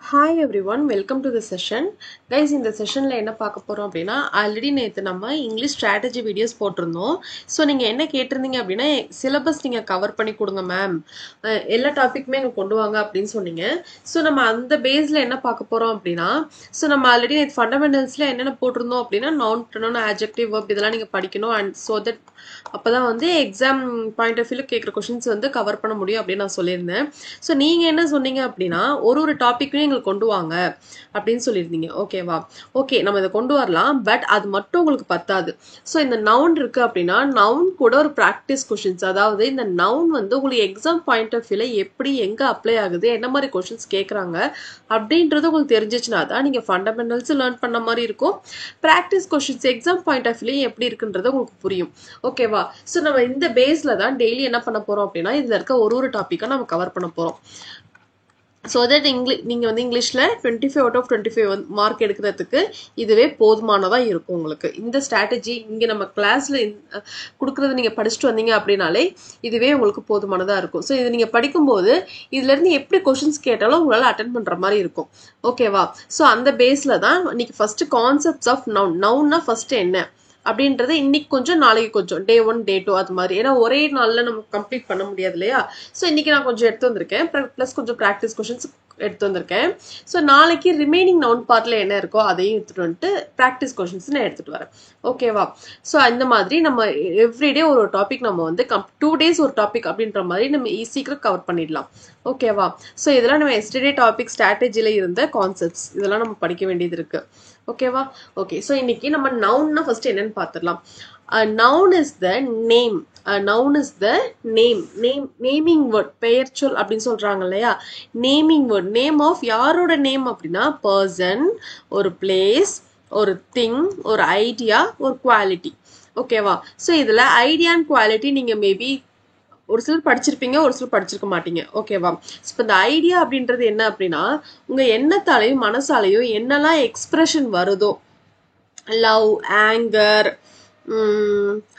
Hi everyone, welcome to the session. Guys, இந்த செஷன்ல என்ன பார்க்க போறோம் அப்படின்னா ஆல்ரெடி நேத்து நம்ம இங்கிலீஷ் ஸ்ட்ராட்டஜி வீடியோஸ் போட்டிருந்தோம். ஸோ நீங்க என்ன கேட்டிருந்தீங்க அப்படின்னா சிலபஸ் நீங்க கவர் பண்ணி கொடுங்க மேம், எல்லா டாபிக்குமே எங்க கொண்டு வாங்க அப்படின்னு சொன்னீங்க. ஸோ நம்ம அந்த பேஸ்ல என்ன பார்க்க போறோம் அப்படின்னா, ஸோ நம்ம ஆல்ரெடி நேற்று ஃபண்டமெண்டல்ஸ்ல என்னென்ன போட்டிருந்தோம் அப்படின்னா நவுன் ப்ரொனவுன் ஆட்ஜெக்டிவ் வெர்ப் இதெல்லாம் நீங்க படிக்கணும். அண்ட் ஸோ தட் அப்பதான் வந்து எக்ஸாம் பாயிண்ட் ஆஃப் வியூல கேட்குற கொஸ்டின்ஸ் வந்து கவர் பண்ண முடியும் அப்படின்னு நான் சொல்லியிருந்தேன். ஸோ நீங்க என்ன சொன்னீங்க அப்படின்னா ஒரு டாபிக்கும் எங்களுக்கு கொண்டு வாங்க அப்படின்னு சொல்லியிருந்தீங்க. ஓகேவா? ஓகே, நம்ம இதை கொண்டு வரலாம். பட் அது மட்டும் உங்களுக்கு பத்தாது. ஸோ இந்த நவுன் இருக்கு அப்படின்னா நவுன் கூட ஒரு ப்ராக்டிஸ் கொஸ்டின்ஸ், அதாவது இந்த நவுன் வந்து உங்களுக்கு எக்ஸாம் பாயிண்ட் ஆஃப் வியூல எப்படி எங்க அப்ளை ஆகுது, என்ன மாதிரி கொஸ்டின்ஸ் கேட்குறாங்க அப்படின்றது உங்களுக்கு தெரிஞ்சிச்சுன்னா தான் நீங்க ஃபண்டமெண்டல்ஸ் லேர்ன் பண்ண மாதிரி இருக்கும். Practice questions exam point of வியூல எப்படி இருக்குன்றது உங்களுக்கு புரியும். ஓகேவா? ஸோ நம்ம இந்த பேஸ்ல தான் டெய்லி என்ன பண்ண போறோம் அப்படின்னா இதுல இருக்க ஒரு டாபிக்கை நம்ம கவர் பண்ண போறோம். ஸோ தட் நீங்கள் வந்து இங்கிலீஷில் 25 அவுட் ஆஃப் 25 மார்க் எடுக்கிறதுக்கு இதுவே போதுமானதாக இருக்கும் உங்களுக்கு. இந்த ஸ்ட்ராட்டஜி இங்கே நம்ம கிளாஸில் கொடுக்குறது நீங்கள் படிச்சுட்டு வந்தீங்க அப்படின்னாலே இதுவே உங்களுக்கு போதுமானதாக இருக்கும். ஸோ இது நீங்கள் படிக்கும்போது இதுலேருந்து எப்படி கொஷின்ஸ் கேட்டாலும் உங்களால் அட்டென்ட் பண்ணுற மாதிரி இருக்கும். ஓகேவா? ஸோ அந்த பேஸில் தான் இன்னைக்கு ஃபஸ்ட்டு கான்செப்ட்ஸ் ஆஃப் நவுன், நவுன்னா ஃபஸ்ட்டு என்ன அப்படின்றது இன்னைக்கு கொஞ்சம் நாளைக்கு கொஞ்சம், டே 1 டே 2 அது மாதிரி, ஏன்னா ஒரே நாளில் நம்ம கம்ப்ளீட் பண்ண முடியாது இல்லையா? ஸோ இன்னைக்கு நான் கொஞ்சம் எடுத்து வந்திருக்கேன், ப்ளஸ் கொஞ்சம் ப்ராக்டிஸ் கொஷின்ஸ் எடுத்து வந்திருக்கேன். ஸோ நாளைக்கு ரிமைனிங் நவுன் பார்ட்ல என்ன இருக்கோ அதையும் எடுத்துட்டு வந்துட்டு ப்ராக்டிஸ் கொஷின்ஸ் நான் எடுத்துட்டு வரேன். ஓகேவா? ஸோ அந்த மாதிரி நம்ம எவ்ரிடே ஒரு டாபிக் நம்ம வந்து 2 days ஒரு டாபிக் அப்படின்ற மாதிரி நம்ம சீக்கிரம் கவர் பண்ணிடலாம். ஓகேவா? ஸோ இதெல்லாம் நம்ம எஸ்டர்டே டாபிக் ஸ்ட்ராட்டஜில இருந்த கான்செப்ட்ஸ், இதெல்லாம் நம்ம படிக்க வேண்டியது இருக்கு. ஓகேவா? ஓகே, ஸோ இன்னைக்கு நம்ம நவுன்னா ஃபர்ஸ்ட் என்னன்னு பார்த்துடலாம். Noun is the name. Noun is the name. Naming word, பெயர் சொல் அப்படின்னு சொல்றாங்க இல்லையா? நேமிங் வேர்ட், நேம் ஆஃப் யாரோட நேம் அப்படின்னா பர்சன், ஒரு பிளேஸ், ஒரு திங், ஒரு ஐடியா, ஒரு குவாலிட்டி. ஓகேவா? ஸோ இதுல ஐடியா அண்ட் குவாலிட்டி நீங்க மேபி ஒரு சிலர் படிச்சிருப்பீங்க, ஒரு சிலர் படிச்சிருக்க மாட்டீங்க. ஓகேவா? இப்போ இந்த ஐடியா அப்படின்றது என்ன அப்படின்னா உங்க எண்ணத்தாலையும் மனசாலையும் என்னெல்லாம் எக்ஸ்பிரஷன் வருதோ, லவ், ஆங்கர்,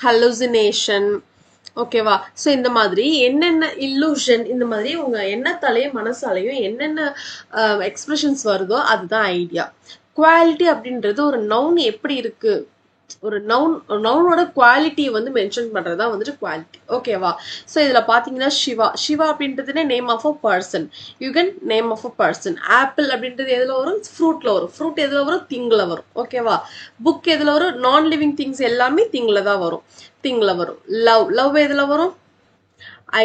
ஹலூசினேஷன், ஓகேவா? ஸோ இந்த மாதிரி என்னென்ன இல்லூஷன், இந்த மாதிரி உங்க எண்ணத்தாலையும் மனசாலையும் என்னென்ன எக்ஸ்பிரஷன்ஸ் வருதோ அதுதான் ஐடியா. குவாலிட்டி அப்படின்றது ஒரு நவுன் எப்படி இருக்கு, ஒரு நவுனோட குவாலிட்டியை வந்து மென்ஷன் பண்றதா வந்துட்டு குவாலிட்டி. ஓகேவா? ஸோ இதுல பாத்தீங்கன்னா சிவா, சிவா அப்படின்றது name of a person. Yugan name of a person. Apple அப்படின்றது எதுல வரும்? ஃப்ரூட்ல வரும். ஃப்ரூட் எதுல வரும்? திங்ல வரும். ஓகேவா? புக் எதுல வரும்? நான் லிவிங் திங்ஸ் எல்லாமே திங்ல தான் வரும். திங்ல வரும். லவ், லவ் எதுல வரும்?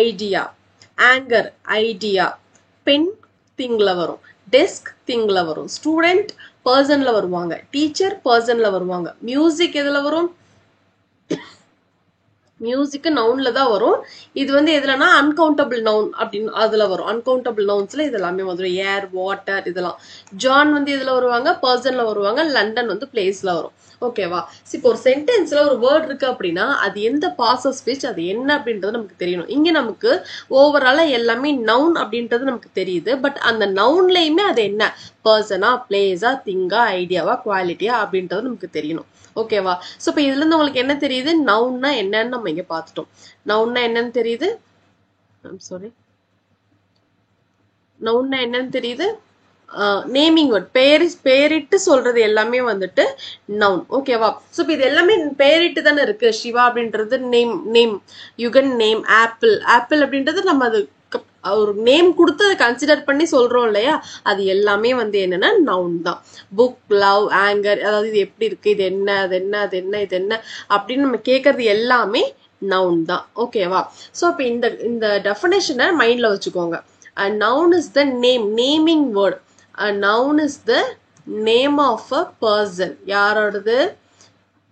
ஐடியா. Anchor idea. பென் திங்ல வரும். டெஸ்க் திங்ல வரும். ஸ்டூடெண்ட் பர்சன்ல வருவாங்க. டீச்சர் பர்சன்ல வருவாங்க. மியூசிக் எதுல வரும்? மியூசிக் நவுன்ல தான் வரும். இது வந்து எதுலன்னா அன்கவுண்டபிள் நவுன் அப்படின்னு அதுல வரும். அன்கவுண்டபிள் நவுன்ஸ்ல இது எல்லாமே வந்துடும். ஏர், வாட்டர் இதெல்லாம். ஜான் வந்து இதுல வருவாங்க, பர்சன்ல வருவாங்க. லண்டன் வந்து பிளேஸ்ல வரும். ஓகேவா? இப்போ ஒரு சென்டென்ஸ்ல ஒரு வேர்ட் இருக்கு அப்படின்னா அது எந்த பாஸ் ஆஃப் ஸ்பீச், அது என்ன அப்படின்றது நமக்கு தெரியணும். இங்க நமக்கு ஓவராலா எல்லாமே நவுன் அப்படின்றது நமக்கு தெரியுது. பட் அந்த நவுன்லயுமே அது என்ன, பர்சனா, பிளேஸா, திங்கா, ஐடியாவா, குவாலிட்டியா அப்படின்றது நமக்கு தெரியணும். ஓகேவா? ஸோ இப்போ இதுல இருந்து உங்களுக்கு என்ன தெரியுது? நவுன்னா என்னன்னு நம்ம இங்க பார்த்துட்டோம். நவுன்னா என்னன்னு தெரியுது? சாரி, நவுன்னா என்னன்னு தெரியுது? நேமிங் வேர்ட், பெயரிட்டு சொல்றது எல்லாமே வந்துட்டு நவுன். ஓகேவா? ஸோ இப்போ இது எல்லாமே பெயரிட்டு தானே இருக்கு. சிவா அப்படின்றது name, name. Yugan name. Apple, apple அப்படின்றது நம்ம அது ஒரு நேம் கொடுத்து அதை கன்சிடர் பண்ணி சொல்றோம் இல்லையா? அது எல்லாமே வந்து என்னன்னா நவுன் தான். புக், லவ், ஆங்கர், அதாவது இது எப்படி இருக்கு, இது என்ன, அது என்ன, அது என்ன, இது என்ன அப்படின்னு நம்ம கேட்கறது எல்லாமே நவுன் தான். ஓகேவா? ஸோ இப்போ இந்த டெஃபினேஷனை மைண்ட்ல வச்சுக்கோங்க. A noun is the name, naming word. A noun is the name of a person. யாரோடது?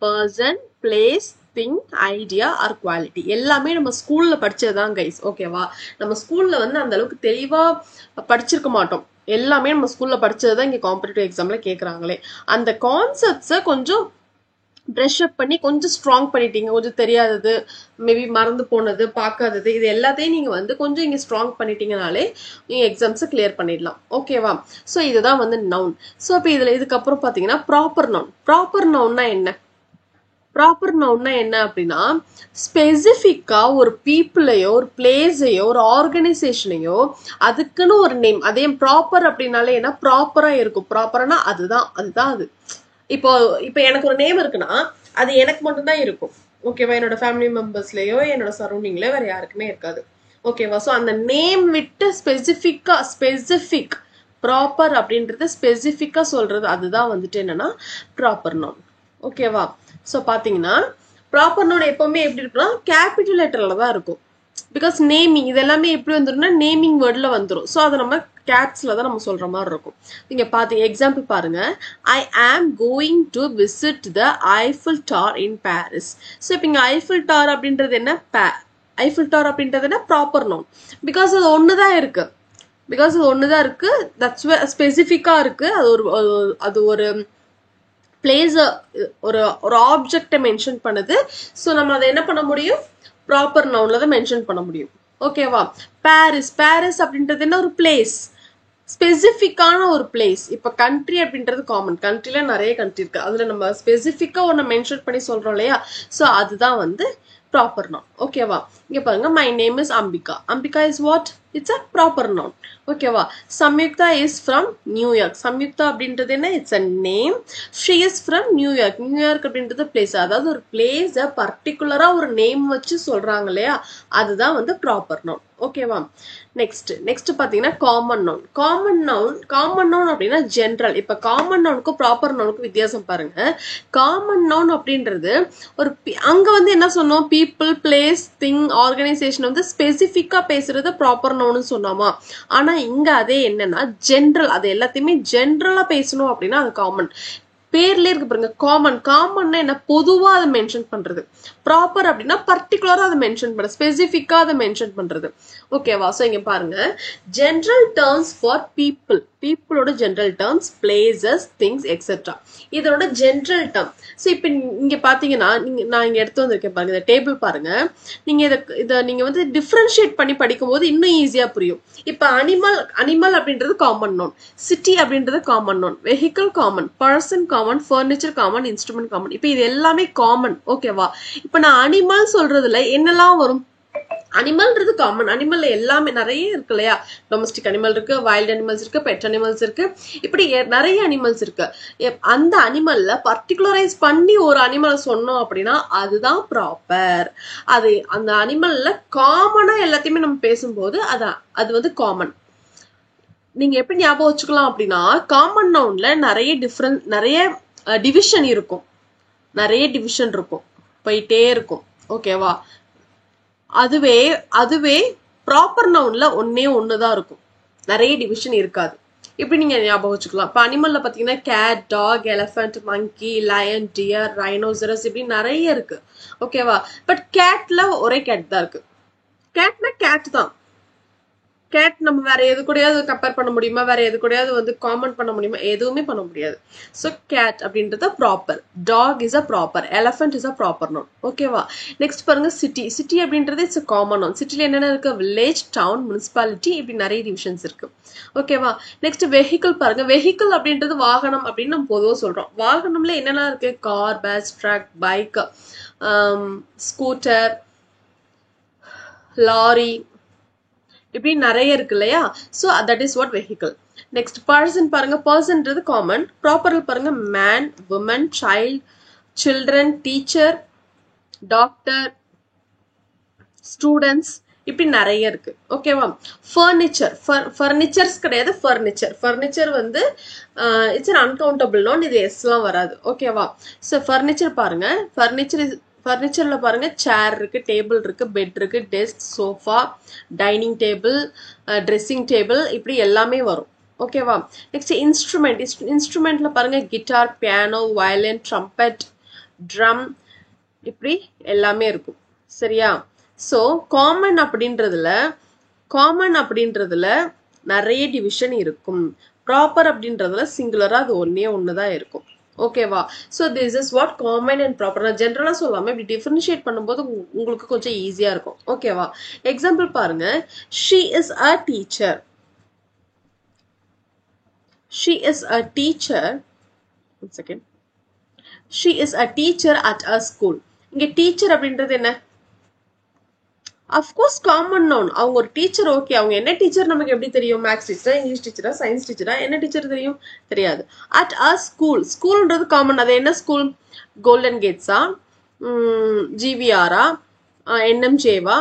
person, place, thing, idea or quality. எல்லாமே நம்ம ஸ்கூல்ல படிச்சதுதான் கைஸ். ஓகேவா? நம்ம ஸ்கூல்ல வந்து அந்த அளவுக்கு தெளிவா படிச்சிருக்க மாட்டோம். எல்லாமே நம்ம ஸ்கூல்ல படிச்சதுதான் இங்க காம்படிட்டிவ் எக்ஸாம்ல கேக்குறாங்களே. அந்த கான்செப்ட்ஸை கொஞ்சம் ப்ரஷ் அப் பண்ணி கொஞ்சம் ஸ்ட்ராங் பண்ணிட்டீங்க. கொஞ்சம் தெரியாதது, மேபி மறந்து போனது, பார்க்காதது, இது எல்லாத்தையும் நீங்க வந்து கொஞ்சம் இங்க ஸ்ட்ராங் பண்ணிட்டீங்கனாலே நீங்க எக்ஸாம்ஸை கிளியர் பண்ணிடலாம். ஓகேவா? ஸோ இதுதான் வந்து நவுன். ஸோ இப்போ இதுல இதுக்கப்புறம் பாத்தீங்கன்னா ப்ராப்பர் நவுன். ப்ராப்பர் நவுன்னா என்ன? ப்ராப்பர் நவுன்னா என்ன அப்படின்னா ஸ்பெசிஃபிக்கா ஒரு பீப்புளையோ ஒரு பிளேஸையோ ஒரு ஆர்கனைசேஷனையோ அதுக்குன்னு ஒரு நேம். அதே ப்ராப்பர் அப்படின்னாலே என்ன ப்ராப்பரா இருக்கும். ப்ராப்பர்னா அதுதான் அது. இப்போ இப்போ எனக்கு ஒரு நேம் இருக்குன்னா அது எனக்கு மட்டும்தான் இருக்கும். ஓகேவா? என்னோட ஃபேமிலி மெம்பர்ஸ்லயோ என்னோட சரௌண்டிங்லயோ வேற யாருக்குமே இருக்காது. ஓகேவா? ஸோ அந்த நேம் விட்டு ஸ்பெசிஃபிக் ப்ராப்பர் அப்படின்றது ஸ்பெசிஃபிக்கா சொல்றது அதுதான் வந்துட்டு என்னன்னா ப்ராப்பர் நவுன். ஓகேவா? ஸோ பாத்தீங்கன்னா ப்ராப்பர் நவுன் எப்பவுமே எப்படி இருக்குன்னா கேபிட்டல் லெட்டர்ல தான் இருக்கும். பிகாஸ் நேமிங் இது எல்லாமே எப்படி வந்துரும்னா நேமிங் வேர்ட்ல வந்துடும். ஸோ அதை நம்ம கேப்ஸ்ல தான் நம்ம சொல்ற மாதிரி இருக்கும். நீங்க பாத்தீங்க எக்ஸாம்பிள் பாருங்க, I am going to visit the Eiffel tower in Paris. So இப்போ இங்க ஐஃபில் டார் அப்படின்றது என்ன? ஐஃபில் டார் அப்படின்றது என்ன? Proper noun. பிகாஸ் அது ஒண்ணுதான் இருக்கு. தட்ஸ் ஸ்பெசிஃபிக்கா இருக்கு. அது ஒரு பிளேஸ், ஒரு ஆப்ஜெக்டை மென்ஷன் பண்ணுது. ஸோ நம்ம அதை என்ன பண்ண முடியும்? ப்ராப்பர் நவுன்ல தான் மென்ஷன் பண்ண முடியும். ஓகேவா? பாரிஸ் அப்படின்றது என்ன? ஒரு பிளேஸ், ஸ்பெசிஃபிக்கான ஒரு பிளேஸ். இப்ப கண்ட்ரி அப்படின்றது காமன். கண்ட்ரில நிறைய கண்ட்ரி இருக்கு. அதுல நம்ம ஸ்பெசிஃபிக்கா ஒன்னு மென்ஷன் பண்ணி சொல்றோம் இல்லையா? சோ அதுதான் வந்து ப்ராப்பர் நவுன். ஓகேவா? இங்க பாருங்க, my name is Ambika. Ambika is what? It's a proper noun. ஓகேவா? Samyuktha is from New York. Samyuktha அப்படின்றது என்ன? It's a name. She is from New York. New York அப்படின்றது பிளேஸ். அதாவது ஒரு பிளேஸ பர்டிகுலரா ஒரு நேம் வச்சு சொல்றாங்க இல்லையா? அதுதான் வந்து ப்ராப்பர் நவுன். ஓகேவா? நெக்ஸ்ட் பாத்தீங்கன்னா காமன் நவுன் அப்படின்னா ஜென்ரல். இப்ப காமன் நவுனுக்கும் ப்ராப்பர் நவுனுக்கும் வித்தியாசம் பாருங்க. காமன் நவுன் அப்படின்றது ஒரு அங்க வந்து என்ன சொன்னோம்? பீப்புள், பிளேஸ், திங், ஆர்கனைசேஷன் வந்து ஸ்பெசிஃபிக்கா பேசுறது ப்ராப்பர் நவுன் சொன்னோமா? ஆனா இங்க அதே என்னன்னா ஜென்ரல். அது எல்லாத்தையுமே ஜென்ரலா பேசணும் அப்படின்னா அது காமன். பேர்ல இருக்கு பாருங்க, காமன்னா என்ன? பொதுவா அதை மென்ஷன் பண்றது. ப்ராப்பர் அப்படின்னா பர்டிகுலரா அதை மென்ஷன் பண்றது, ஸ்பெசிஃபிக்கா அதை மென்ஷன் பண்றது. ஓகேவா? சோ இங்க பாருங்க, ஜெனரல் டேர்ம்ஸ் ஃபார் பீப்புளோட general terms, places, things etcetera. இதோட ஜெனரல் டேர்ம். ஸோ இப்போ இங்க பாத்தீங்கன்னா நான் இங்க எடுத்து வந்திருக்கேன் பாருங்க, இந்த டேபிள் பாருங்க. நீங்க இதை நீங்க வந்து டிஃபரன்ஷியேட் பண்ணி படிக்கும் போது இன்னும் ஈஸியா புரியும். இப்ப அனிமல் அப்படின்றது காமன் நவுன், சிட்டி அப்படின்றது common noun, vehicle common, person common, furniture common, instrument common. இப்ப இது எல்லாமே காமன். ஓகேவா? இப்ப நான் அனிமல் சொல்றதுல என்னெல்லாம் வரும்? அனிமல்ன்றது காமன். அனிமல்ல எல்லாமே நிறைய இருக்கு இல்லையா? டொமஸ்டிக் அனிமல் இருக்கு, வைல்ட் அனிமல்ஸ் இருக்கு, பெட் அனிமல்ஸ் இருக்கு, இப்படி நிறைய அனிமல்ஸ் இருக்கு. அந்த அனிமல்ல பர்டிகுலரைஸ் பண்ணி ஒரு அனிமல் சொன்னோம் அப்படின்னா அதுதான் ப்ராப்பர். அது அந்த அனிமல்ல காமனா எல்லாத்தையுமே நம்ம பேசும்போது அது வந்து காமன். நீங்க எப்படி ஞாபகம் வச்சுக்கலாம் அப்படின்னா, காமன் நவுன்ல நிறைய டிவிஷன் இருக்கும். போயிட்டே இருக்கும். ஓகேவா? அதுவே ப்ராப்பர் நவுன்ல ஒண்ணுதான் இருக்கும், நிறைய டிவிஷன் இருக்காது. இப்படி நீங்க ஞாபகம் வச்சுக்கலாம். இப்ப அனிமல்ல பாத்தீங்கன்னா கேட், டாக், எலிஃபென்ட், மங்கி, லயன், டியர், ரைனோசரஸ், இப்படி நிறைய இருக்கு. ஓகேவா? பட் கேட்ல ஒரே கேட் தான் இருக்கு. கேட்னா கேட் தான். கேட் நம்ம வேற எது கூடயாவது கம்பேர் பண்ண முடியுமா? வேற எது கூடயாவது வந்து காமன் பண்ண முடியுமா? எதுவுமே பண்ண முடியாது. ஸோ கேட் அப்படின்றது proper. Dog is a proper. Elephant is a proper noun. ஓகேவா? நெக்ஸ்ட் பாருங்க, சிட்டி அப்படின்றது இட்ஸ் காமன் நவுன். சிட்டில என்னென்ன இருக்கு? வில்லேஜ், டவுன், முனிசிபாலிட்டி, இப்படி நிறைய டிவிஷன்ஸ் இருக்கு. ஓகேவா? நெக்ஸ்ட் வெஹிக்கிள் பாருங்க. வெஹிக்கிள் அப்படின்றது வாகனம் அப்படின்னு நம்ம பொதுவாக சொல்றோம். வாகனம்ல என்னெல்லாம் இருக்கு? Car, bus, truck, bike, scooter, lorry, இப்படி நிறைய இருக்கு இல்லையா? So that is what vehicle. Next person பாருங்க. பர்சன்ன்றது காமன். ப்ராப்பர்ல பாருங்க, man, woman, child, children, teacher, doctor, students, இப்படி நிறைய இருக்கு. ஓகேவா? ஃபர்னிச்சர்ஸ் கிடையாது, ஃபர்னிச்சர் வந்து இட்ஸ் அன் அன்கவுண்டபிள் நவுன். இது எஸ்லாம் வராது. ஓகேவா? ஸோ ஃபர்னிச்சர் பாருங்க. ஃபர்னிச்சர்ல பாருங்க, சேர் இருக்கு, டேபிள் இருக்கு, பெட் இருக்கு, desk, sofa, dining table, dressing table, இப்படி எல்லாமே வரும். ஓகேவா? நெக்ஸ்ட் இன்ஸ்ட்ருமெண்ட்ல பாருங்க, guitar, piano, violin, trumpet, drum, இப்படி எல்லாமே இருக்கும். சரியா? ஸோ காமன் அப்படின்றதுல நிறைய டிவிஷன் இருக்கும். ப்ராப்பர் அப்படின்றதுல சிங்குலரா அது ஒண்ணுதான் இருக்கும். ஓகேவா? So this is what common and proper. நான் ஜென்ரலா சொல்லாம இப்படி டிஃபரன்ஷியேட் பண்ணும்போது உங்களுக்கு கொஞ்சம் ஈஸியா இருக்கும். ஓகேவா? எக்ஸாம்பிள் பாருங்க, she is a teacher. One second. she is a teacher at a school. இங்க டீச்சர் அப்படின்றது என்ன? Of course common noun. அவங்க ஒரு டீச்சர். ஓகே, அவங்க என்ன டீச்சர் நமக்கு எப்படி தெரியும்? மேக்ஸ் டீச்சரா, இங்கிலீஷ் டீச்சரா, சயின்ஸ் டீச்சரா, என்ன டீச்சர் தெரியும்? தெரியாது. அட் அ ஸ்கூல், ஸ்கூல்ன்றது காமன். அது என்ன ஸ்கூல்? கோல்டன் கேட்ஸா, ஜிவிஆரா, என்எம்ஜேவா,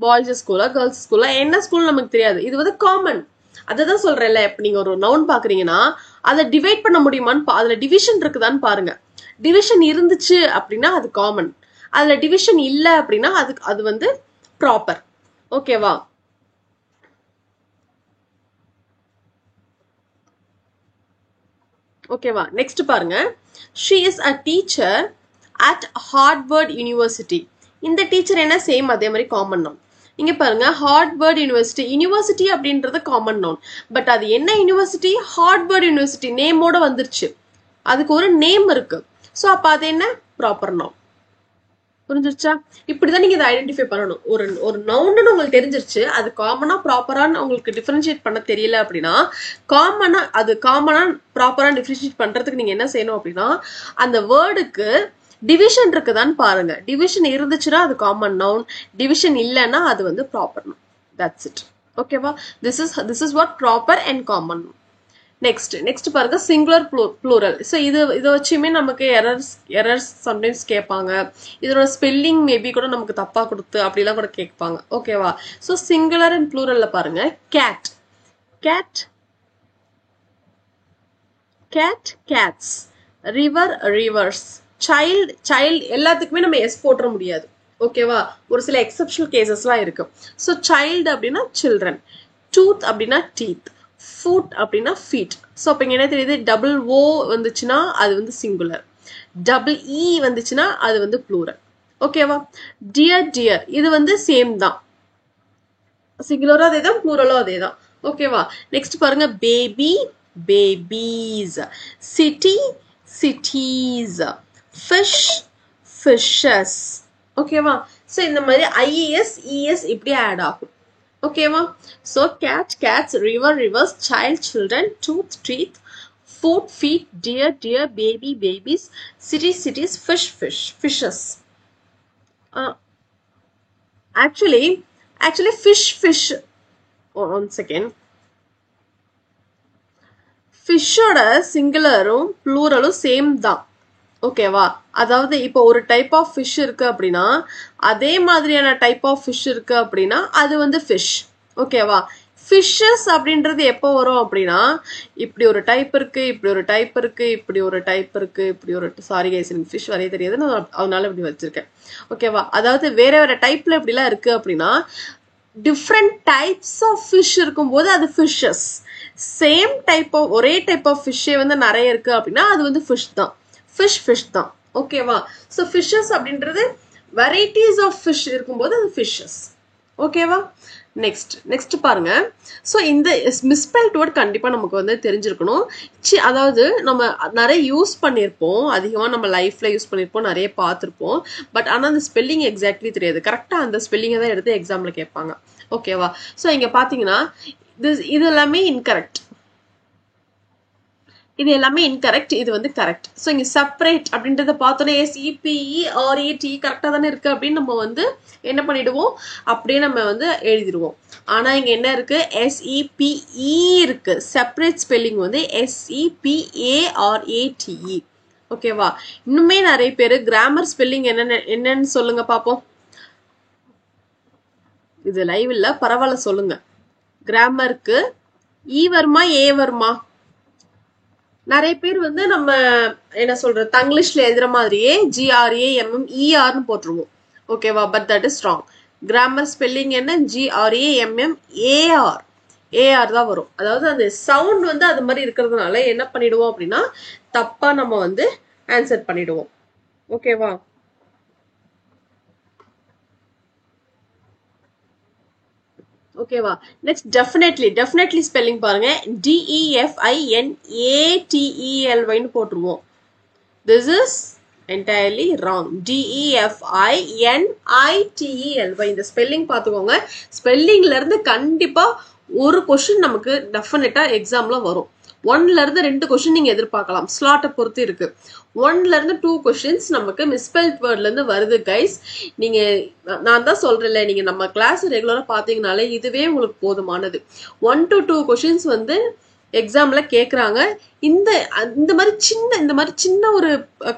பாய்ஸ் ஸ்கூலா, கேர்ள்ஸ் ஸ்கூலா, என்ன ஸ்கூல் நமக்கு தெரியாது. இது வந்து காமன். அதான் சொல்றேன்ல, இப்ப நீங்க ஒரு நவுன் பாக்குறீங்கன்னா அதை டிவைட் பண்ண முடியுமான்னு, அதுல டிவிஷன் இருக்குதான்னு பாருங்க. டிவிஷன் இருந்துச்சு அப்படின்னா அது காமன். அதுல டிவிஷன் இல்ல அப்படின்னா அது வந்து ப்ராப்பர். ஓகேவா? ஓகேவா? நெக்ஸ்ட் பாருங்க. she is a teacher at Harvard University. இந்த டீச்சர் என்ன? சேம் அதே மாதிரி காமன் நவுன். இங்க பாருங்க, ஹார்வர்ட் யூனிவர்சிட்டி. யூனிவர்சிட்டி அப்படின்றது காமன் நவுன். பட் அது என்ன யூனிவர்சிட்டி? ஹார்வர்ட் யூனிவர்சிட்டி நேமோட வந்துருச்சு. அதுக்கு ஒரு நேம் இருக்கு. ஸோ அப்ப அது என்ன? Proper noun. புரிஞ்சிருச்சா? இப்படிதான் நீங்க இதை ஐடென்டிஃபை பண்ணணும். ஒரு நவுன்னு உங்களுக்கு தெரிஞ்சிருச்சு, அது காமனா ப்ராப்பரான்னு உங்களுக்கு டிஃபரன்ஷியேட் பண்ண தெரியல அப்படின்னா, காமனா ப்ராப்பரா டிஃபரன்ஷியேட் பண்றதுக்கு நீங்க என்ன செய்யணும் அப்படின்னா, அந்த வேர்டுக்கு டிவிஷன் இருக்குதான்னு பாருங்க. டிவிஷன் இருந்துச்சுன்னா அது காமன் நவுன், டிவிஷன் இல்லைன்னா அது வந்து ப்ராப்பர் நவுன். That's it. ஓகேவா? This is what proper and common noun. Next பாருங்க, சிங்குலர் ப்ளூரல். ஸோ இதை வச்சுமே நமக்கு எரர்ஸ் சம்டைம்ஸ் கேட்பாங்க. இதோட ஸ்பெல்லிங் மேபி கூட நமக்கு தப்பா கொடுத்து அப்படிலாம் கூட கேட்பாங்க. ஓகேவா? ஸோ சிங்குலர் அண்ட் ப்ளூரல்ல பாருங்க, cat, cat, cat, cats, river, rivers, child, child. எல்லாத்துக்குமே நம்ம எஸ் போட்டுற முடியாது. ஓகேவா? ஒரு சில எக்ஸப்ஷனல் கேசஸ்லாம் இருக்கு. ஸோ சைல்டு அப்படின்னா சில்ட்ரன், டூத் அப்படின்னா டீத், ஃபுட் அப்படின்னா ஃபீட். ஸோ அப்போ இங்கே என்ன தெரியுது? டபுள் ஓ வந்துச்சுன்னா அது வந்து சிங்குலர், டபுள் இ வந்துச்சுன்னா அது வந்து ப்ளூரல். ஓகேவா? டியர், டியர் இது வந்து சேம் தான். சிங்குலரும் அதே தான், ப்ளூரலும் அதே தான். ஓகேவா? நெக்ஸ்ட் பாருங்க, baby, babies, city, cities, fish, fishes. ஓகேவா? ஸோ இந்த மாதிரி ஐஏஎஸ், இஎஸ் இப்படி ஆட் ஆகும். ஓகேவா? So cat, cats, river, rivers, child, children, tooth, teeth, foot, feet, deer, deer, baby, babies, city, cities, fish, fish, fishes. Actually fish, fish. One second. ஃபிஷ்ஷோட சிங்குலரும் ப்ளூரலும் same தான். ஓகேவா? அதாவது இப்போ ஒரு டைப் ஆஃப் ஃபிஷ் இருக்கு அப்படின்னா அதே மாதிரியான டைப் ஆஃப் ஃபிஷ் இருக்கு அப்படின்னா அது வந்து ஃபிஷ். ஓகேவா? ஃபிஷ்ஷஸ் அப்படின்றது எப்போ வரும் அப்படின்னா, இப்படி ஒரு டைப் இருக்கு, இப்படி ஒரு டைப் இருக்கு, இப்படி ஒரு டைப் இருக்கு, இப்படி ஒரு, சாரி கைஸ் எனக்கு ஃபிஷ் வரைய தெரியாது, நான் அதனால இப்படி வச்சிருக்கேன். ஓகேவா? அதாவது வேற வேற டைப்ல இப்படிலாம் இருக்கு அப்படின்னா, டிஃப்ரெண்ட் டைப்ஸ் ஆஃப் ஃபிஷ் இருக்கும்போது அது ஃபிஷ்ஷஸ். சேம் டைப் ஆஃப் ஒரே டைப் ஆஃப் ஃபிஷ்ஷே வந்து நிறைய இருக்கு அப்படின்னா அது வந்து ஃபிஷ் தான். ஃபிஷ், ஃபிஷ் தான். ஓகேவா? ஸோ ஃபிஷ்ஷஸ் அப்படின்றது வெரைட்டிஸ் ஆஃப் ஃபிஷ் இருக்கும்போது அது ஃபிஷ்ஷஸ். ஓகேவா? நெக்ஸ்ட் பாருங்க. ஸோ இந்த மிஸ்பெல்ட் வேர்ட் கண்டிப்பாக நமக்கு வந்து தெரிஞ்சிருக்கணும். அதாவது நம்ம நிறைய யூஸ் பண்ணியிருப்போம், அதிகமாக நம்ம லைஃப்ல யூஸ் பண்ணியிருப்போம், நிறைய பார்த்துருப்போம். பட் ஆனால் அந்த ஸ்பெல்லிங் எக்ஸாக்ட்லி தெரியாது. கரெக்டாக அந்த ஸ்பெல்லிங்கை தான் எடுத்து எக்ஸாம்ல கேட்பாங்க. ஓகேவா? ஸோ இங்கே பார்த்தீங்கன்னா இது எல்லாமே இன்கரெக்ட். இது எல்லாமே இன்கரெக்ட், இது வந்து கரெக்ட். ஸோ இங்கே செப்பரேட் அப்படின்றத பார்த்தோன்னே SEPERAT கரெக்டாக தானே இருக்கு அப்படின்னு நம்ம வந்து என்ன பண்ணிடுவோம், அப்படியே நம்ம வந்து எழுதிடுவோம். ஆனால் இங்கே என்ன இருக்கு? SEPE இருக்கு. செப்பரேட் ஸ்பெல்லிங் வந்து SEPARATE. ஓகேவா? இன்னுமே நிறைய பேர் கிராமர் ஸ்பெல்லிங் என்னன்னு சொல்லுங்க பார்ப்போம். இது லைவ் இல்ல, பரவாயில்ல சொல்லுங்க. கிராமருக்கு இ வருமா ஏ வருமா? நிறைய பேர் வந்து நம்ம என்ன சொல்றது, தங்கிலீஷ்ல எழுதுற மாதிரியே GRAMMERன்னு போட்டுருவோம். ஓகேவா? But that is wrong. Grammar spelling என்ன? GRAMMAR. AR தான் வரும். அதாவது அந்த சவுண்ட் வந்து அது மாதிரி இருக்கிறதுனால என்ன பண்ணிடுவோம் அப்படின்னா தப்பா நம்ம வந்து ஆன்சர் பண்ணிடுவோம். ஓகேவா? ஓகேவா? நெக்ஸ்ட் டெஃபினெட்லி ஸ்பெல்லிங் பாருங்க. DEFINATELYன்னு போட்டுருவோம். This is entirely wrong. DEFINITELY. இந்த ஸ்பெல்லிங் பார்த்துக்கோங்க. ஸ்பெல்லிங்ல இருந்து கண்டிப்பா ஒரு கொஸ்டின் நமக்கு டெஃபினட்டா எக்ஸாம்ல வரும். 1ல இருந்து 2 கொஸ்டின் நீங்க எதிர்பார்க்கலாம். ஸ்லாட்டை பொறுத்து இருக்கு. 1ல இருந்து 2 கொஸ்டின்ஸ் நமக்கு மிஸ்பெல்ட் வேர்ட்ல இருந்து வருது கைஸ். நீங்க நான் தான் சொல்றேன்ல, நீங்க நம்ம கிளாஸ் ரெகுலரா பாத்தீங்கனாலே இதுவே உங்களுக்கு போதுமானது. 1 to 2 கொஸ்டின்ஸ் வந்து எக்ஸாம்ல கேக்குறாங்க. இந்த மாதிரி சின்ன ஒரு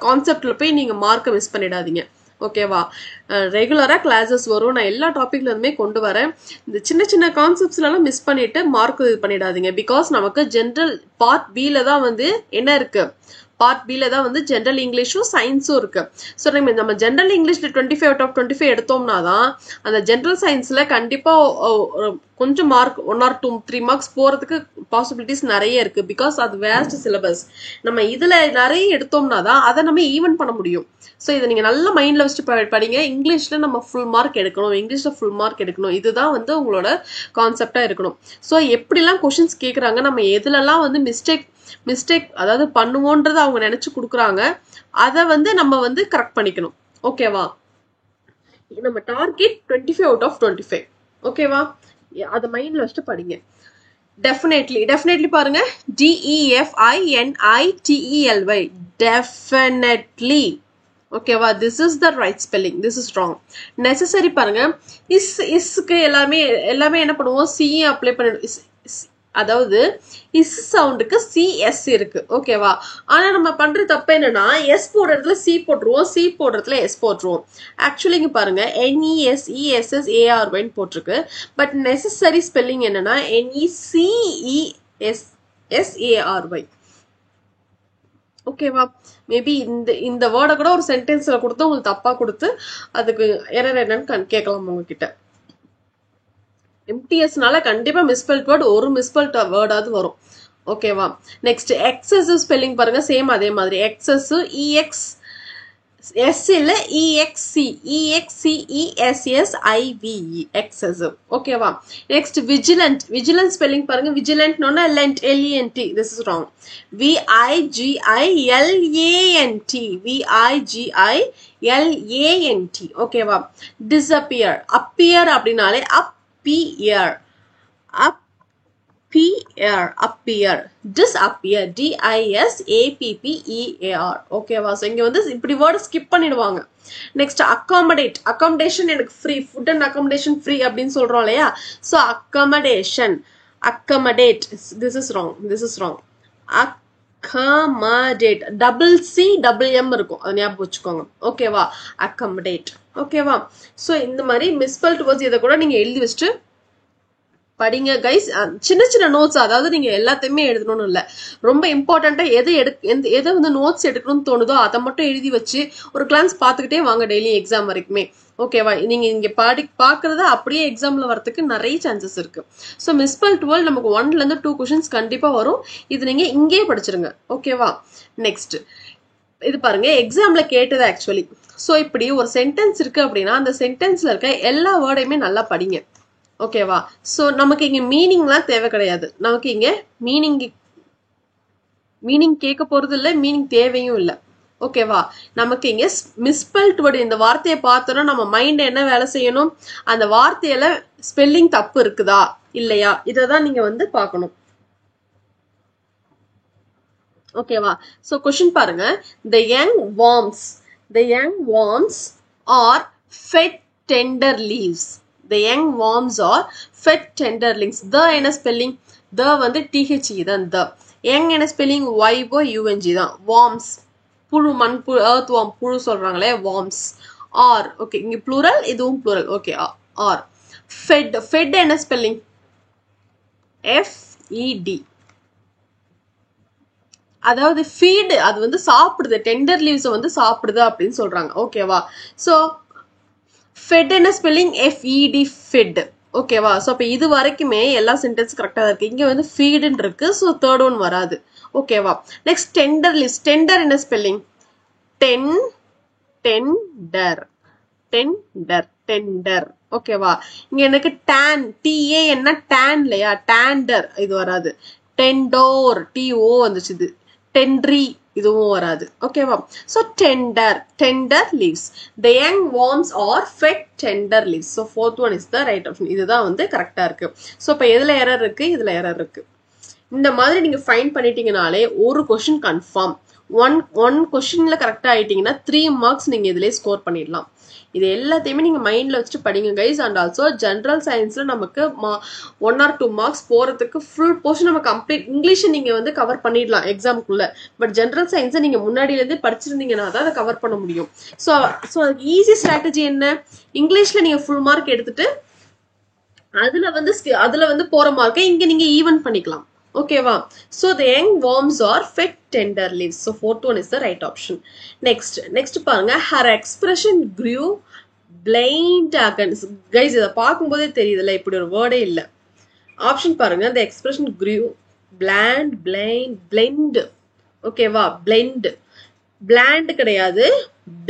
கான்செப்ட்ல போய் நீங்க மார்க்கை மிஸ் பண்ணிடாதீங்க. ஓகேவா? ரெகுலரா கிளாஸஸ் வரும். நான் எல்லா டாபிக்ல இருந்துமே கொண்டு வரேன். இந்த சின்ன கான்செப்ட்ஸ்ல எல்லாம் மிஸ் பண்ணிட்டு மார்க் இது பண்ணிடாதீங்க. பிகாஸ் நமக்கு ஜென்ரல் பார்ட் பில தான் வந்து என்ன இருக்கு, பார்ட் பில தான் வந்து ஜென்ரல் இங்கிலீஷும் சயின்ஸும் இருக்கு. ஸோ நம்ம ஜென்ரல் இங்கிலீஷ்ல 25 out of 25 எடுத்தோம்னா தான் அந்த ஜென்ரல் சயின்ஸ்ல கண்டிப்பா கொஞ்சம் மார்க் 1 or 2 3 மார்க்ஸ் போறதுக்கு பாசிபிலிட்டிஸ் நிறைய இருக்கு. பிகாஸ் அது வேஸ்ட் சிலபஸ். நம்ம இதுல நிறைய எடுத்தோம்னா தான் அதை நம்ம ஈவன் பண்ண முடியும். ஸோ இதை நீங்க நல்ல மைண்ட்ல வச்சுட்டு படிங்க. இங்கிலீஷ்ல நம்ம ஃபுல் மார்க் எடுக்கணும், இங்கிலீஷ்ல ஃபுல் மார்க் எடுக்கணும். இதுதான் வந்து உங்களோட கான்செப்டா இருக்கணும். ஸோ எப்படிலாம் கொஸ்டின்ஸ் கேட்கறாங்க, நம்ம எதுலலாம் வந்து மிஸ்டேக் அதாவது பண்ணுவோன்றதை அவங்க நினைச்சு கொடுக்குறாங்க, அதை வந்து நம்ம வந்து கரெக்ட் பண்ணிக்கணும். ஓகேவா? நம்ம டார்கெட் 25 out of 25. ஓகேவா? அதை மைண்ட்ல வச்சுட்டு படிங்க. டெஃபினெட்லி பாருங்க. DEFINITELY definitely. ஓகேவா? This is the right spelling, this is wrong. Necessary பாருங்க. இஸ்க்கு எல்லாமே என்ன பண்ணுவோம், சி அப்ளை பண்ணிடும். அதாவது இஸ் சவுண்டுக்கு சிஎஸ் இருக்கு. ஓகேவா? ஆனா நம்ம பண்ற தப்பு என்னன்னா, எஸ் போடுற இடத்துல சி போட்டுருவோம், சி போடுற இடத்துல எஸ் போட்டுருவோம். ஆக்சுவலி இங்க பாருங்க, NESESSARY போட்டிருக்கு. பட் நெசசரி ஸ்பெல்லிங் என்னன்னா NECESSARY. ஓகேவா? மேபி இந்த வேர்டை கூட ஒரு சென்டென்ஸ்ல கொடுத்து உங்களுக்கு தப்பா கொடுத்து அதுக்கு எரர் என்னன்னு கேட்கலாம் உங்ககிட்ட. MTSனால கண்டிப்பா மிஸ்பெல்ட் வேர்ட், ஒரு மிஸ்பெல்ட் வேர்டாவது வரும். ஓகேவா? நெக்ஸ்ட் எக்ஸசிவ் ஸ்பெல்லிங் பாருங்க. சேம் அதே மாதிரி எக்ஸசிவ் EX S இல்ல EXCESSIVE எக்ஸசிவ். ஓகேவா? நெக்ஸ்ட் விஜிலண்ட் ஸ்பெல்லிங் பாருங்க. Vigilant lent LENT. This is wrong. VIGILANT. ஓகேவா? டிஸ்அப்பியர். அப்பியர் அப்படின்னாலே appear. Disappear. DISAPPEAR. ஓகேவா? சோ இங்க வந்து இப்படி வேர்ட் ஸ்கிப் பண்ணிடுவாங்க. Next accommodation. எனக்கு free food and accommodation free அப்படின்னு சொல்றோம் இல்லையா? So accommodate. This is wrong. Accommodate. CCM இருக்கும், அது ஞாபகம் வச்சுக்கோங்க. ஓகேவா? அக்கமடேட். ஓகேவா? சோ இந்த மாதிரி மிஸ்பெல்ட் வேர்ட்ஸ் இதை கூட நீங்க எழுதி வச்சுட்டு படிங்க கைஸ். சின்ன நோட்ஸ், அதாவது நீங்க எல்லாத்தையுமே எழுதணும்னு இல்ல. ரொம்ப இம்பார்ட்டண்டா எதை வந்து நோட்ஸ் எடுக்கணும்னு தோணுதோ அதை மட்டும் எழுதி வச்சு ஒரு கிளான்ஸ் பாத்துக்கிட்டே வாங்க டெய்லி எக்ஸாம் வரைக்குமே. ஓகேவா? நீங்க இங்க பாக்குறத அப்படியே எக்ஸாம்ல வரதுக்கு நிறைய சான்சஸ் இருக்கு. சோ மிஸ்பெல்ட் வேர்ட் நமக்கு 1ல இருந்து 2 கொஸ்டின்ஸ் கண்டிப்பா வரும். இது நீங்க இங்கே படிச்சிருங்க. ஓகேவா? நெக்ஸ்ட் இது பாருங்க, எக்ஸாம்ல கேட்டது ஆக்சுவலி. சோ இப்படி ஒரு சென்டென்ஸ் இருக்கு அப்படின்னா அந்த சென்டென்ஸ்ல இருக்க எல்லா வேர்டையுமே நல்லா படிங்க. ஓகேவா? சோ நமக்கு இங்க மீனிங்லாம் தேவை கிடையாது. நமக்கு இங்க மீனிங் கேட்க போறது இல்ல, மீனிங் தேவையும் இல்ல. ஓகேவா? நமக்கு இங்க மிஸ்பெல்ட் வேர்ட், இந்த வார்த்தையை பார்த்தோம்னா நம்ம மைண்ட் என்ன வேலை செய்யணும், அந்த வார்த்தையில ஸ்பெல்லிங் தப்பு இருக்குதா இல்லையா, இததான் நீங்க வந்து பார்க்கணும். ஓகேவா? சோ क्वेश्चन பாருங்க. The young worms are fed tender leaves. The young worms are fed tender leaves. The என்ன ஸ்பெல்லிங்? The வந்து THE தான். The young என்ன ஸ்பெல்லிங்? YOUNG தான். worms புழு, மண்புழு, earth worm புழு சொல்றாங்களே, worms. are ஓகே, இங்க plural, இதுவும் plural. Okay, are. fed என்ன ஸ்பெல்லிங்? FED. அதாவது ஃபீட், அது வந்து சாப்பிடுது, டெண்டர் லீவ்ஸ் வந்து சாப்பிடுது அப்படின்னு சொல்றாங்க. ஓகேவா? சோ ஃபெட் என்ன ஸ்பெல்லிங்? FED fed. ஓகேவா? சோ அப்ப இது வரைக்குமே எல்லா சென்டென்ஸ் கரெக்டா இருக்கு. இங்க வந்து ஃபீடுன்னு இருக்கு, சோ தேர்ட் ஒன் வராது. ஓகேவா? Next tender leaves. டெண்டர் என்ன ஸ்பெல்லிங்? டெண்டர். ஓகேவா? இங்க எனக்கு tan, TA என்ன tan இல்லையா, டேண்டர் இது வராது. டெண்டோர், TO வந்துச்சு. இது டென்ட்ரி, இதுவும் வராது. ஓகேவா? So tender leaves. The young worms are fed tender leaves. So fourth one is the right option. இதுதான் வந்து கரெக்டா இருக்கு. சோ இப்ப எதுல எரர் இருக்கு? இதுல எரர் இருக்கு. இந்த மாதிரி நீங்க ஃபைண்ட் பண்ணிட்டீங்கனாலே ஒரு கொஸ்டின் கன்ஃபார்ம். ஒன் கொஸ்டின்ல கரெக்டா ஆயிட்டீங்கன்னா 3 மார்க்ஸ் நீங்க இதுலயே ஸ்கோர் பண்ணிடலாம். இது எல்லாத்தையுமே நீங்க மைண்ட்ல வச்சுட்டு படிங்க கைஸ். அண்ட் ஆல்சோ ஜென்ரல் சயின்ஸ்ல நமக்கு 1 or 2 மார்க்ஸ் போறதுக்கு ஃபுல் போர்ஷன் நம்ம கம்ப்ளீட் இங்கிலீஷ் நீங்க வந்து கவர் பண்ணிடலாம் எக்ஸாமுக்குள்ள. பட் ஜென்ரல் சயின்ஸை நீங்க முன்னாடில இருந்து படிச்சிருந்தீங்கன்னா தான் அதை கவர் பண்ண முடியும். ஸோ ஈஸி ஸ்ட்ராட்டஜி என்ன, இங்கிலீஷ்ல நீங்க ஃபுல் மார்க் எடுத்துட்டு அதுல வந்து போற மார்க்கை இங்க நீங்க ஈவன் பண்ணிக்கலாம். ஓகேவா? So the young worms are fed tender leaves. So fourth one is the right option. Next பாருங்க, her expression grew blind against. Guys, இதை பார்க்கும்போதே தெரியுதுல்ல, இப்படி ஒரு வேர்டே இல்லை. ஆப்ஷன் பாருங்க, the expression grew blend. ஓகேவா? bland கிடையாது,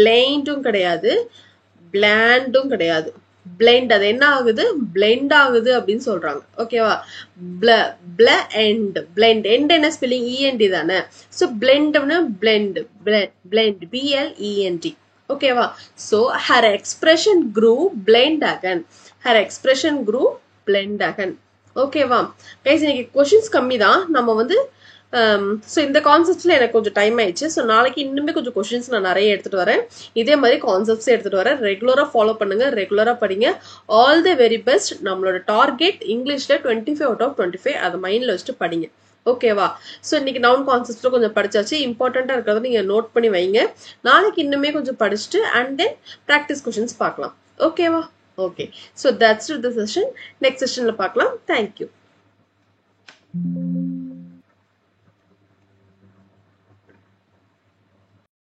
blindum கிடையாது, blandum கிடையாது. blend, அது என்ன ஆகுது, blend ஆகுது அப்படின்னு சொல்றாங்க. ஓகேவா? blend என்ன ஸ்பெல்லிங், END தானே. ஸோ blendனா blend BLEND. ஓகேவா? So her expression grew blind again. ஓகேவா கைஸ்? இன்னைக்கு கொஸ்டின்ஸ் கம்மி தான். நம்ம வந்து ஸோ இந்த கான்செப்ட்ல எனக்கு கொஞ்சம் டைம் ஆயிடுச்சு. ஸோ நாளைக்கு இன்னுமே கொஞ்சம் கொஸ்டின்ஸ் நான் நிறைய எடுத்துட்டு வரேன். இதே மாதிரி கான்செப்ட்ஸே எடுத்துட்டு வரேன். ரெகுலரா ஃபாலோ பண்ணுங்க, ரெகுலரா படிங்க. All the very best. நம்மளோட டார்கெட் இங்கிலீஷ்ல 25 out of 25. அதை மைண்ட்ல வச்சுட்டு படிங்க. ஓகேவா? ஸோ இன்னைக்கு நவுன் கான்செப்ட்ல கொஞ்சம் படிச்சாச்சு. இம்பார்ட்டண்டா இருக்கிறத நீங்க நோட் பண்ணி வைங்க. நாளைக்கு இன்னுமே கொஞ்சம் படிச்சுட்டு அண்ட் தென் ப்ராக்டிஸ் கொஸ்டின்ஸ் பார்க்கலாம். ஓகேவா? Okay. So that's the session. Next செஷன்ல பார்க்கலாம். தேங்க்யூ.